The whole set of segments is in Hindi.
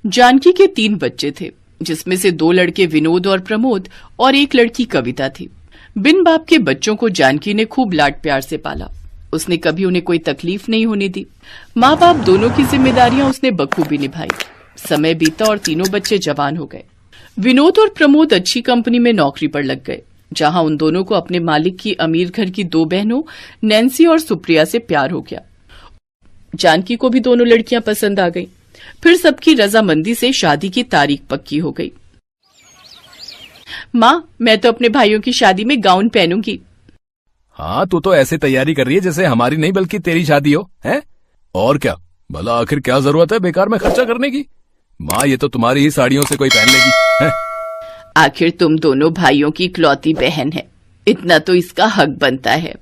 जानकी के 3 बच्चे थे, जिसमें से 2 लड़के विनोद और प्रमोद और 1 लड़की कविता थी। बिन बाप के बच्चों को जानकी ने खूब लाड प्यार से पाला। उसने कभी उन्हें कोई तकलीफ नहीं होने दी। माँ बाप दोनों की जिम्मेदारियां उसने बखूबी निभाई। समय बीता और तीनों बच्चे जवान हो गए। विनोद और प्रमोद अच्छी कंपनी में नौकरी पर लग गए, जहां उन दोनों को अपने मालिक की अमीर घर की 2 बहनों नैन्सी और सुप्रिया से प्यार हो गया। जानकी को भी दोनों लड़कियां पसंद आ गईं। फिर सबकी रजामंदी से शादी की तारीख पक्की हो गई। माँ, मैं तो अपने भाइयों की शादी में गाउन पहनूंगी। हाँ, तू तो ऐसे तैयारी कर रही है जैसे हमारी नहीं बल्कि तेरी शादी हो, हैं? और क्या भला आखिर क्या जरूरत है बेकार में खर्चा करने की? माँ, ये तो तुम्हारी ही साड़ियों से कोई पहन लेगी, हैं? आखिर तुम दोनों भाइयों की इकलौती बहन है, इतना तो इसका हक बनता है।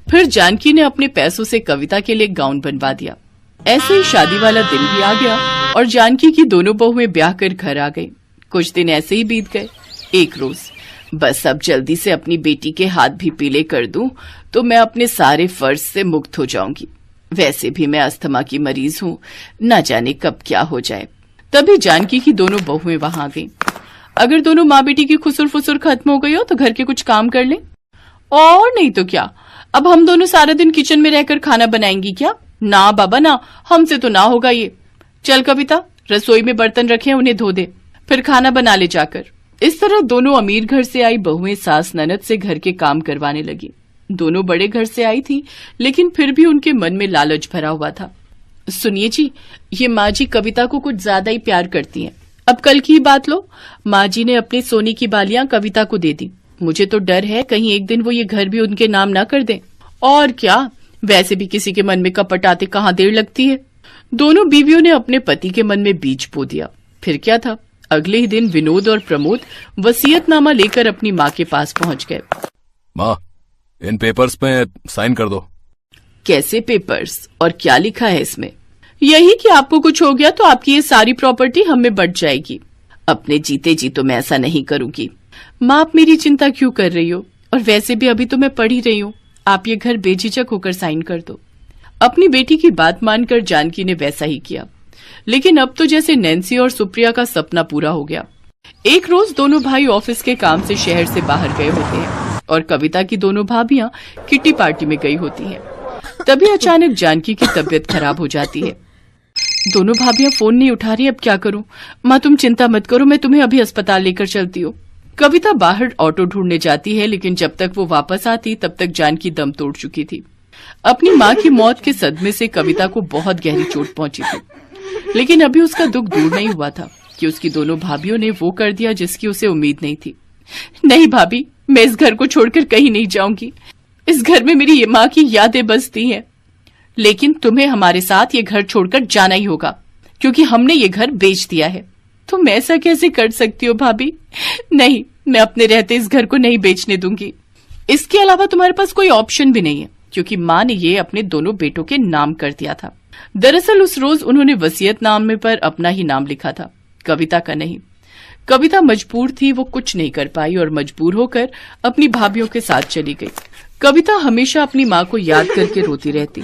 फिर जानकी ने अपने पैसों से कविता के लिए गाउन बनवा दिया। ऐसे ही शादी वाला दिन भी आ गया और जानकी की दोनों बहुएं ब्याह कर घर आ गईं। कुछ दिन ऐसे ही बीत गए। एक रोज, बस अब जल्दी से अपनी बेटी के हाथ भी पीले कर दूं तो मैं अपने सारे फर्ज से मुक्त हो जाऊंगी। वैसे भी मैं अस्थमा की मरीज हूँ, न जाने कब क्या हो जाए। तभी जानकी की दोनों बहुएं वहां आ गईं। अगर दोनों माँ बेटी की खुसुर फुसुर खत्म हो गई हो तो घर के कुछ काम कर ले, और नहीं तो क्या, अब हम दोनों सारा दिन किचन में रहकर खाना बनाएंगी क्या? ना बाबा ना, हमसे तो ना होगा ये। चल कविता, रसोई में बर्तन रखे उन्हें धो दे, फिर खाना बना ले जाकर। इस तरह दोनों अमीर घर से आई बहुएं सास ननद से घर के काम करवाने लगी। दोनों बड़े घर से आई थी, लेकिन फिर भी उनके मन में लालच भरा हुआ था। सुनिए जी, ये माँ जी कविता को कुछ ज्यादा ही प्यार करती हैं। अब कल की ही बात लो, माँ जी ने अपनी सोने की बालियां कविता को दे दी। मुझे तो डर है कहीं एक दिन वो ये घर भी उनके नाम ना कर दें। और क्या, वैसे भी किसी के मन में कपट आते कहाँ देर लगती है। दोनों बीवियों ने अपने पति के मन में बीज बो दिया। फिर क्या था, अगले ही दिन विनोद और प्रमोद वसीयतनामा लेकर अपनी माँ के पास पहुंच गए। माँ, इन पेपर्स पे साइन कर दो। कैसे पेपर्स और क्या लिखा है इसमें? यही कि आपको कुछ हो गया तो आपकी ये सारी प्रॉपर्टी हमें बंट जाएगी। अपने जीते जी तो मैं ऐसा नहीं करूंगी। माँ, आप मेरी चिंता क्यों कर रही हो? और वैसे भी अभी तो मैं पढ़ ही रही हूँ। आप ये घर बेझिझक होकर साइन कर दो। अपनी बेटी की बात मानकर जानकी ने वैसा ही किया। लेकिन अब तो जैसे नैन्सी और सुप्रिया का सपना पूरा हो गया। एक रोज दोनों भाई ऑफिस के काम से शहर से बाहर गए होते हैं और कविता की दोनों भाभियां किट्टी पार्टी में गई होती हैं। तभी अचानक जानकी की तबीयत खराब हो जाती है। दोनों भाभियां फोन नहीं उठा रही, अब क्या करूं? माँ, तुम चिंता मत करो, मैं तुम्हें अभी अस्पताल लेकर चलती हूँ। कविता बाहर ऑटो ढूंढने जाती है, लेकिन जब तक वो वापस आती तब तक जानकी दम तोड़ चुकी थी। अपनी माँ की मौत के सदमे से कविता को बहुत गहरी चोट पहुंची थी, लेकिन अभी उसका दुख दूर नहीं हुआ था कि उसकी दोनों भाभियों ने वो कर दिया जिसकी उसे उम्मीद नहीं थी। नहीं भाभी, मैं इस घर को छोड़कर कहीं नहीं जाऊंगी। इस घर में मेरी ये माँ की यादें बसती हैं। लेकिन तुम्हें हमारे साथ ये घर छोड़कर जाना ही होगा, क्योंकि हमने ये घर बेच दिया है। तुम ऐसा कैसे कर सकती हो भाभी? नहीं, मैं अपने रहते इस घर को नहीं बेचने दूंगी। इसके अलावा तुम्हारे पास कोई ऑप्शन भी नहीं है, क्योंकि माँ ने ये अपने दोनों बेटों के नाम कर दिया था। दरअसल उस रोज उन्होंने वसीयतनामे पर अपना ही नाम लिखा था, कविता का नहीं। कविता मजबूर थी, वो कुछ नहीं कर पाई और मजबूर होकर अपनी भाभियों के साथ चली गई। कविता हमेशा अपनी माँ को याद करके रोती रहती।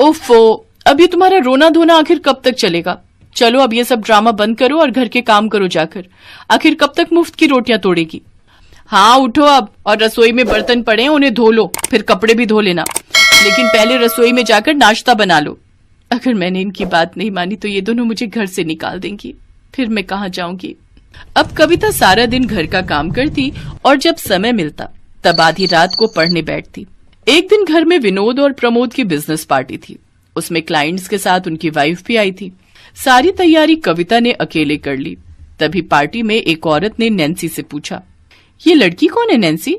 ओफो, अब ये तुम्हारा रोना धोना आखिर कब तक चलेगा? चलो अब ये सब ड्रामा बंद करो और घर के काम करो जाकर। आखिर कब तक मुफ्त की रोटियां तोड़ेगी? हाँ, उठो अब, और रसोई में बर्तन पड़े हैं उन्हें धो लो, फिर कपड़े भी धो लेना, लेकिन पहले रसोई में जाकर नाश्ता बना लो। अगर मैंने इनकी बात नहीं मानी तो ये दोनों मुझे घर से निकाल देंगी, फिर मैं कहाँ जाऊंगी? अब कविता सारा दिन घर का काम करती और जब समय मिलता तब आधी रात को पढ़ने बैठती। एक दिन घर में विनोद और प्रमोद की बिजनेस पार्टी थी। उसमें क्लाइंट्स के साथ उनकी वाइफ भी आई थी। सारी तैयारी कविता ने अकेले कर ली। तभी पार्टी में एक औरत ने नैन्सी से पूछा, ये लड़की कौन है नैन्सी?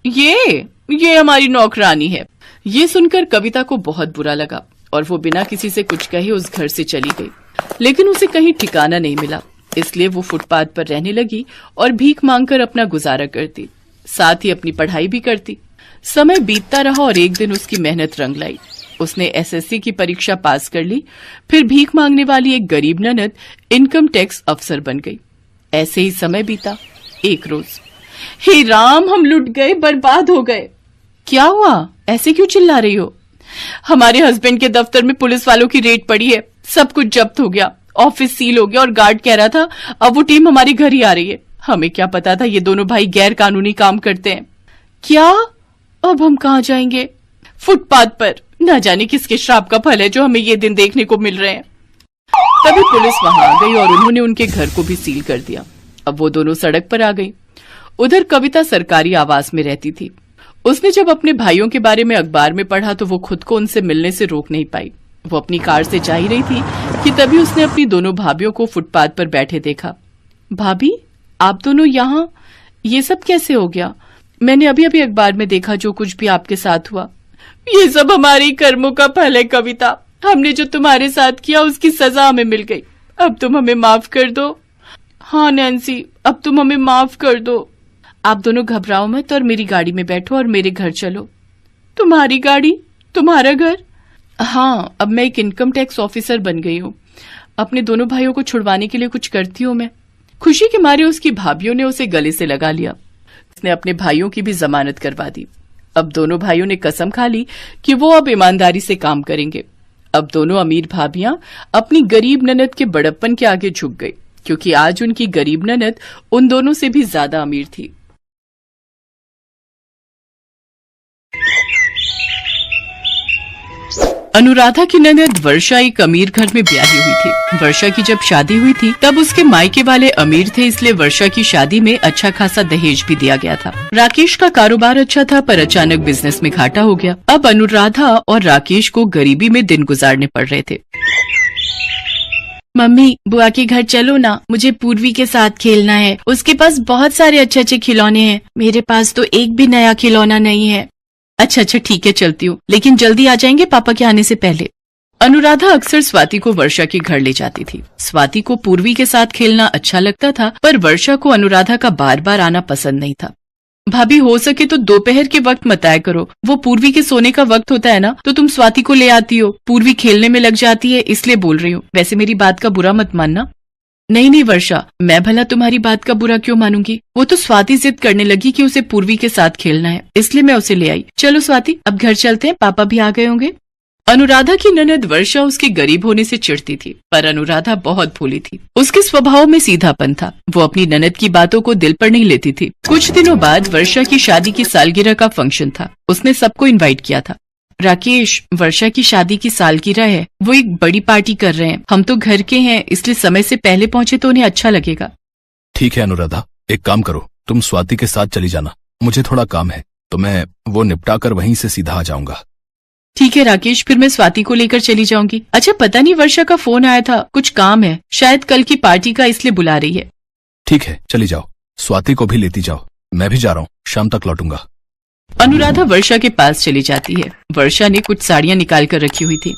ये हमारी नौकरानी है। ये सुनकर कविता को बहुत बुरा लगा और वो बिना किसी से कुछ कहे उस घर से चली गई। लेकिन उसे कहीं ठिकाना नहीं मिला, इसलिए वो फुटपाथ पर रहने लगी और भीख मांगकर अपना गुजारा करती, साथ ही अपनी पढ़ाई भी करती। समय बीतता रहा और एक दिन उसकी मेहनत रंग लाई। उसने एसएससी की परीक्षा पास कर ली। फिर भीख मांगने वाली एक गरीब ननद इनकम टैक्स अफसर बन गई। ऐसे ही समय बीता। एक रोज, हे राम, हम लुट गए, बर्बाद हो गए। क्या हुआ? ऐसे क्यों चिल्ला रही हो? हमारे हस्बैंड के दफ्तर में पुलिस वालों की रेड पड़ी है, सब कुछ जब्त हो गया। ऑफिस सील हो गया और गार्ड कह रहा था अब वो टीम हमारे घर ही आ रही है। हमें क्या पता था ये दोनों भाई गैर कानूनी काम करते हैं। क्या? अब हम कहाँ जाएंगे? फुटपाथ पर। न जाने किसके श्राप का फल है जो हमें ये दिन देखने को मिल रहे हैं। तभी पुलिस वहां आ गई और उन्होंने उनके घर को भी सील कर दिया। अब वो दोनों सड़क पर आ गई। उधर कविता सरकारी आवास में रहती थी। उसने जब अपने भाइयों के बारे में अखबार में पढ़ा तो वो खुद को उनसे मिलने से रोक नहीं पाई। वो अपनी कार से जा ही रही थी कि तभी उसने अपनी दोनों भाभियों को फुटपाथ पर बैठे देखा। भाभी, आप दोनों यहाँ? ये सब कैसे हो गया? मैंने अभी अभी अखबार में देखा जो कुछ भी आपके साथ हुआ। ये सब हमारे कर्मों का फल है कविता। हमने जो तुम्हारे साथ किया उसकी सजा हमें मिल गई। अब तुम हमें माफ कर दो। हाँ नैन्सी, अब तुम हमें माफ कर दो। आप दोनों घबराओ मत और मेरी गाड़ी में बैठो और मेरे घर चलो। तुम्हारी गाड़ी? तुम्हारा घर? हाँ, अब मैं एक इनकम टैक्स ऑफिसर बन गई हूँ। अपने दोनों भाइयों को छुड़वाने के लिए कुछ करती हूँ मैं। खुशी के मारे उसकी भाभियों ने उसे गले से लगा लिया। उसने अपने भाइयों की भी जमानत करवा दी। अब दोनों भाइयों ने कसम खा ली कि वो अब ईमानदारी से काम करेंगे। अब दोनों अमीर भाभियां अपनी गरीब ननद के बड़प्पन के आगे झुक गई, क्योंकि आज उनकी गरीब ननद उन दोनों से भी ज्यादा अमीर थी। अनुराधा की ननद वर्षा एक अमीर घर में ब्याही हुई थी। वर्षा की जब शादी हुई थी तब उसके मायके वाले अमीर थे, इसलिए वर्षा की शादी में अच्छा खासा दहेज भी दिया गया था। राकेश का कारोबार अच्छा था पर अचानक बिजनेस में घाटा हो गया। अब अनुराधा और राकेश को गरीबी में दिन गुजारने पड़ रहे थे। मम्मी, बुआ के घर चलो ना, मुझे पूर्वी के साथ खेलना है। उसके पास बहुत सारे अच्छे अच्छे खिलौने हैं, मेरे पास तो एक भी नया खिलौना नहीं है। अच्छा ठीक है, चलती हूँ, लेकिन जल्दी आ जाएंगे पापा के आने से पहले। अनुराधा अक्सर स्वाति को वर्षा के घर ले जाती थी। स्वाति को पूर्वी के साथ खेलना अच्छा लगता था पर वर्षा को अनुराधा का बार बार आना पसंद नहीं था। भाभी, हो सके तो दोपहर के वक्त मत आया करो, वो पूर्वी के सोने का वक्त होता है ना, तो तुम स्वाति को ले आती हो। पूर्वी खेलने में लग जाती है, इसलिए बोल रही हूँ। वैसे मेरी बात का बुरा मत मानना। नहीं वर्षा, मैं भला तुम्हारी बात का बुरा क्यों मानूंगी? वो तो स्वाति जिद करने लगी कि उसे पूर्वी के साथ खेलना है, इसलिए मैं उसे ले आई। चलो स्वाति, अब घर चलते हैं, पापा भी आ गए होंगे। अनुराधा की ननद वर्षा उसके गरीब होने से चिढ़ती थी, पर अनुराधा बहुत भोली थी। उसके स्वभाव में सीधापन था। वो अपनी ननद की बातों को दिल पर नहीं लेती थी। कुछ दिनों बाद वर्षा की शादी की सालगिरह का फंक्शन था। उसने सबको इनवाइट किया था। राकेश, वर्षा की शादी की सालगिरह है, वो एक बड़ी पार्टी कर रहे हैं। हम तो घर के हैं, इसलिए समय से पहले पहुंचे तो उन्हें अच्छा लगेगा। ठीक है अनुराधा, एक काम करो, तुम स्वाति के साथ चली जाना। मुझे थोड़ा काम है तो मैं वो निपटा कर वहीं से सीधा आ जाऊंगा। ठीक है राकेश, फिर मैं स्वाति को लेकर चली जाऊंगी। अच्छा, पता नहीं वर्षा का फोन आया था, कुछ काम है, शायद कल की पार्टी का, इसलिए बुला रही है। ठीक है, चली जाओ, स्वाति को भी लेती जाओ। मैं भी जा रहा हूँ, शाम तक लौटूंगा। अनुराधा वर्षा के पास चली जाती है। वर्षा ने कुछ साड़ियाँ निकाल कर रखी हुई थी।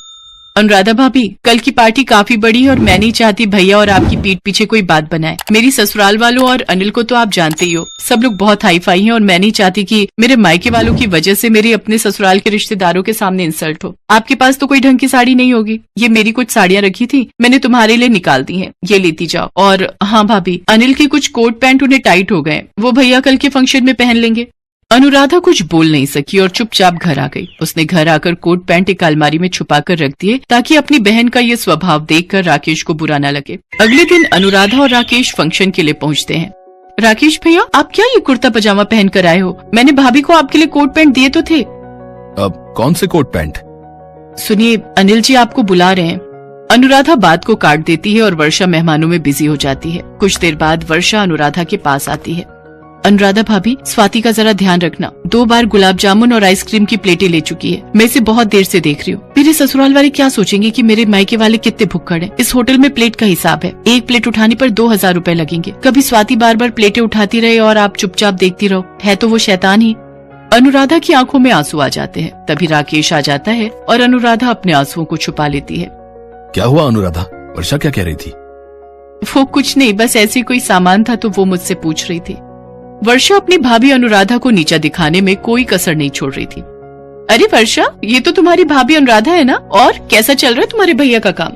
अनुराधा भाभी, कल की पार्टी काफी बड़ी है और मैं नहीं चाहती भैया और आपकी पीठ पीछे कोई बात बनाए। मेरी ससुराल वालों और अनिल को तो आप जानते ही हो, सब लोग बहुत हाई फाई हैं और मैं नहीं चाहती कि मेरे मायके वालों की वजह से मेरे अपने ससुराल के रिश्तेदारों के सामने इंसल्ट हो। आपके पास तो कोई ढंग की साड़ी नहीं होगी। ये मेरी कुछ साड़ियाँ रखी थी, मैंने तुम्हारे लिए निकाल दी है, ये लेती जाओ। और हाँ भाभी, अनिल के कुछ कोट पैंट उन्हें टाइट हो गए, वो भैया कल के फंक्शन में पहन लेंगे। अनुराधा कुछ बोल नहीं सकी और चुपचाप घर आ गई। उसने घर आकर कोट पैंट एक अलमारी में छुपा कर रख दिए ताकि अपनी बहन का ये स्वभाव देखकर राकेश को बुरा न लगे। अगले दिन अनुराधा और राकेश फंक्शन के लिए पहुंचते हैं। राकेश भैया, आप क्या ये कुर्ता पजामा पहन कर आए हो? मैंने भाभी को आपके लिए कोट पैंट दिए तो थे। अब कौन से कोट पैंट? सुनिए, अनिल जी आपको बुला रहे हैं। अनुराधा बात को काट देती है और वर्षा मेहमानों में बिजी हो जाती है। कुछ देर बाद वर्षा अनुराधा के पास आती है। अनुराधा भाभी, स्वाति का जरा ध्यान रखना, 2 बार गुलाब जामुन और आइसक्रीम की प्लेटें ले चुकी है। मैं इसे बहुत देर से देख रही हूँ। मेरे ससुराल वाले क्या सोचेंगे कि मेरे मायके वाले कितने भुक्कड़ हैं। इस होटल में प्लेट का हिसाब है, एक प्लेट उठाने पर 2000 रुपए लगेंगे। कभी स्वाति बार बार प्लेटें उठाती रहे और आप चुपचाप देखती रहो, है तो वो शैतान ही। अनुराधा की आंखों में आंसू आ जाते हैं। तभी राकेश आ जाता है और अनुराधा अपने आंसुओं को छुपा लेती है। क्या हुआ अनुराधा? वर्षा क्या कह रही थी? वो कुछ नहीं, बस ऐसे कोई सामान था तो वो मुझसे पूछ रही थी। वर्षा अपनी भाभी अनुराधा को नीचा दिखाने में कोई कसर नहीं छोड़ रही थी। अरे वर्षा, ये तो तुम्हारी भाभी अनुराधा है ना? और कैसा चल रहा है तुम्हारे भैया का काम?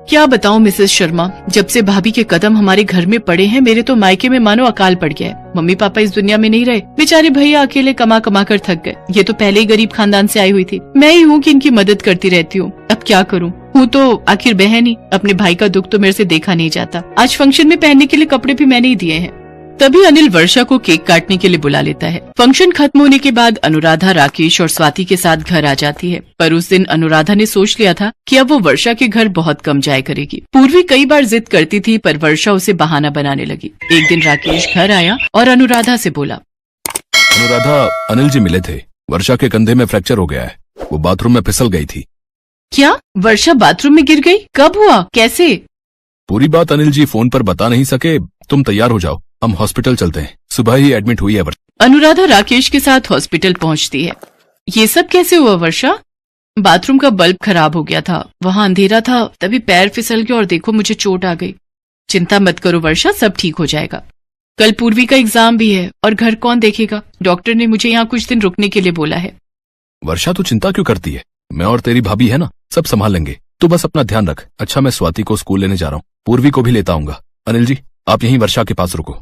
क्या बताऊं मिसेस शर्मा, जब से भाभी के कदम हमारे घर में पड़े हैं, मेरे तो मायके में मानो अकाल पड़ गया है। मम्मी पापा इस दुनिया में नहीं रहे, बेचारे भैया अकेले कमा कमा कर थक गए। ये तो पहले ही गरीब खानदान से आई हुई थी, मैं ही हूँ कि इनकी मदद करती रहती हूँ। अब क्या करूँ? हूँ तो आखिर बहन ही, अपने भाई का दुख तो मेरे से देखा नहीं जाता। आज फंक्शन में पहनने के लिए कपड़े भी मैंने ही दिए हैं। तभी अनिल वर्षा को केक काटने के लिए बुला लेता है। फंक्शन खत्म होने के बाद अनुराधा राकेश और स्वाति के साथ घर आ जाती है, पर उस दिन अनुराधा ने सोच लिया था कि अब वो वर्षा के घर बहुत कम जाया करेगी। पूर्वी कई बार जिद करती थी, पर वर्षा उसे बहाना बनाने लगी। एक दिन राकेश घर आया और अनुराधा से बोला, अनुराधा, अनिल जी मिले थे। वर्षा के कंधे में फ्रैक्चर हो गया है, वो बाथरूम में फिसल गई थी। क्या? वर्षा बाथरूम में गिर गई? कब हुआ? कैसे? पूरी बात अनिल जी फोन पर बता नहीं सके। तुम तैयार हो जाओ, हम हॉस्पिटल चलते हैं। सुबह ही एडमिट हुई है वर्षा। अनुराधा राकेश के साथ हॉस्पिटल पहुंचती है। ये सब कैसे हुआ वर्षा? बाथरूम का बल्ब खराब हो गया था, वहां अंधेरा था, तभी पैर फिसल गया और देखो मुझे चोट आ गई। चिंता मत करो वर्षा, सब ठीक हो जाएगा। कल पूर्वी का एग्जाम भी है और घर कौन देखेगा? डॉक्टर ने मुझे यहाँ कुछ दिन रुकने के लिए बोला है। वर्षा तू चिंता क्यों करती है? मैं और तेरी भाभी है ना, सब संभाल लेंगे। तू बस अपना ध्यान रख। अच्छा, मैं स्वाति को स्कूल लेने जा रहा हूँ, पूर्वी को भी लेता आऊंगा। अनिल जी, आप यहीं वर्षा के पास रुको।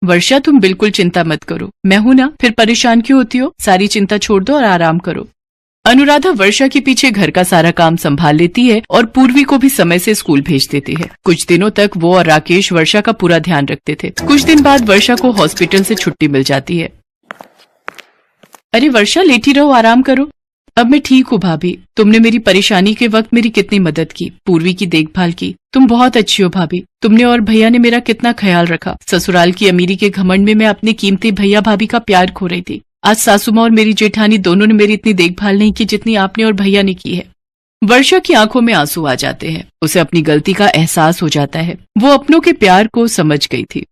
वर्षा, तुम बिल्कुल चिंता मत करो, मैं हूं ना, फिर परेशान क्यों होती हो? सारी चिंता छोड़ दो और आराम करो। अनुराधा वर्षा के पीछे घर का सारा काम संभाल लेती है और पूर्वी को भी समय से स्कूल भेज देती है। कुछ दिनों तक वो और राकेश वर्षा का पूरा ध्यान रखते थे। कुछ दिन बाद वर्षा को हॉस्पिटल से छुट्टी मिल जाती है। अरे वर्षा, लेटी रहो, आराम करो। अब मैं ठीक हूँ भाभी, तुमने मेरी परेशानी के वक्त मेरी कितनी मदद की, पूर्वी की देखभाल की। तुम बहुत अच्छी हो भाभी। तुमने और भैया ने मेरा कितना ख्याल रखा। ससुराल की अमीरी के घमंड में मैं अपने कीमती भैया भाभी का प्यार खो रही थी। आज सासू माँ और मेरी जेठानी दोनों ने मेरी इतनी देखभाल नहीं की जितनी आपने और भैया ने की है। वर्षा की आंखों में आंसू आ जाते हैं। उसे अपनी गलती का एहसास हो जाता है। वो अपनों के प्यार को समझ गई थी।